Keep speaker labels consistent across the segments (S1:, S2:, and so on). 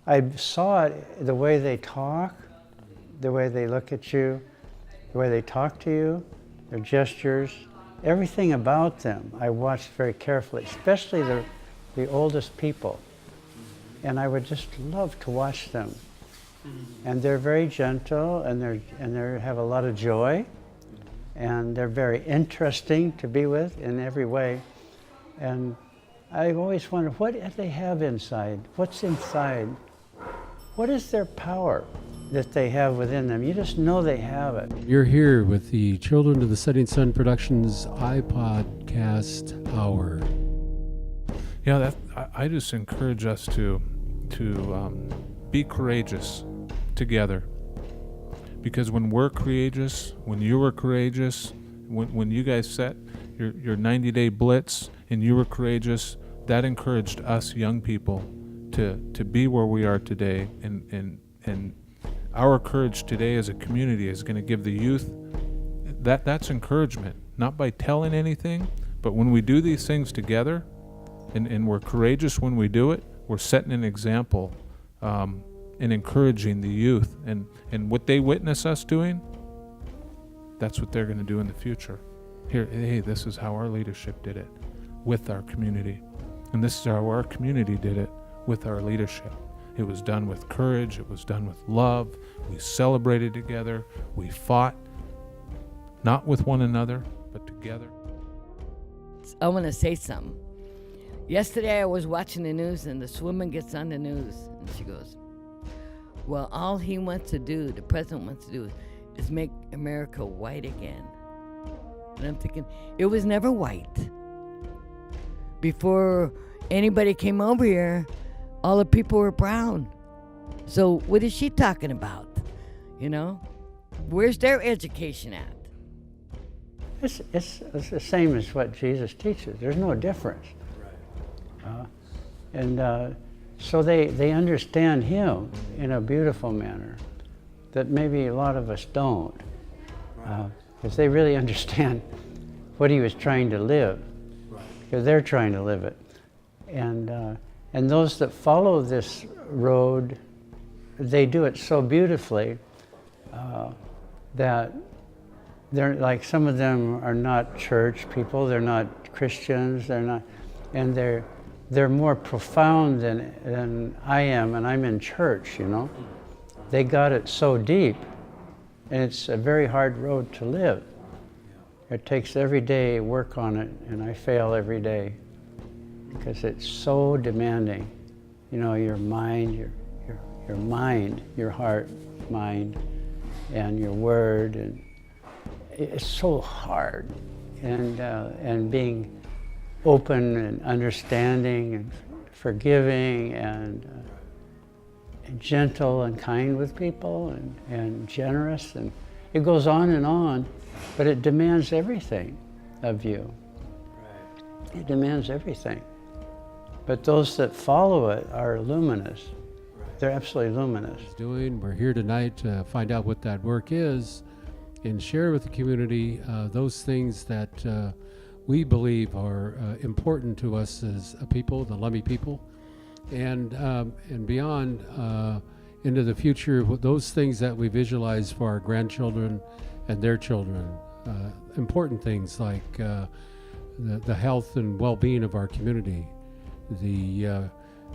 S1: I saw it, the way they talk, the way they look at you, the way they talk to you, their gestures, everything about them I watched very carefully, especially the oldest people. And I would just love to watch them. And they're very gentle, and they have a lot of joy, and they're very interesting to be with in every way. And I always wonder, what do they have inside? What's inside? What is their power that they have within them? You just know they have it.
S2: You're here with the Children of the Setting Sun Productions iPodcast Hour.
S3: Yeah, I just encourage us to be courageous together, because when we're courageous, when you were courageous, when you guys set your 90-day blitz and you were courageous, that encouraged us young people to be where we are today, and our courage today as a community is going to give the youth that's encouragement, not by telling anything, but when we do these things together and we're courageous when we do it, we're setting an example and encouraging the youth, and what they witness us doing, that's what they're going to do in the future. Here, hey, this is how our leadership did it with our community, and this is how our community did it with our leadership. It was done with courage, it was done with love, we celebrated together, we fought, not with one another, but together.
S4: I want to say something. Yesterday I was watching the news, and this woman gets on the news, and she goes, well, all he wants to do, the president wants to do, is make America white again. And I'm thinking, it was never white. Before anybody came over here, all the people were brown. So what is she talking about? You know? Where's their education at?
S1: It's the same as what Jesus teaches. There's no difference. So they understand him in a beautiful manner that maybe a lot of us don't, because they really understand what he was trying to live, because they're trying to live it. And those that follow this road, they do it so beautifully that they're like, some of them are not church people, they're not Christians, they're not, and they're more profound than I am, and I'm in church, you know. They got it so deep, and it's a very hard road to live. It takes every day work on it, and I fail every day because it's so demanding. You know, your mind, your mind, your heart, mind, and your word, and it's so hard. And being open and understanding and forgiving and gentle and kind with people and generous, and it goes on, but it demands everything of you. It demands everything. But those that follow it are luminous. They're absolutely luminous.
S2: We're here tonight to find out what that work is and share with the community those things that we believe are important to us as a people, the Lummi people, and beyond into the future, those things that we visualize for our grandchildren and their children. Important things like the health and well-being of our community, the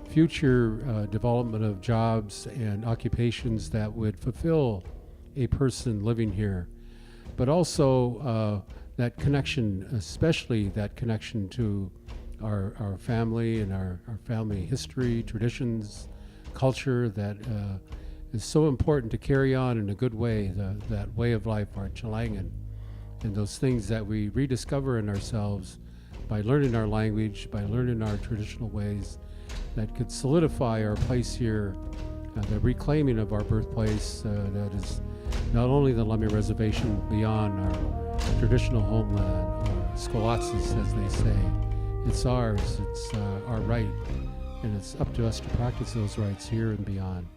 S2: future development of jobs and occupations that would fulfill a person living here, but also that connection, especially that connection to our family and our family history, traditions, culture that is so important to carry on in a good way, that way of life, our Chilangan, and those things that we rediscover in ourselves by learning our language, by learning our traditional ways that could solidify our place here, the reclaiming of our birthplace that is not only the Lummi Reservation, beyond our traditional homeland, or Skolatsis, as they say. It's ours, it's our right, and it's up to us to practice those rights here and beyond.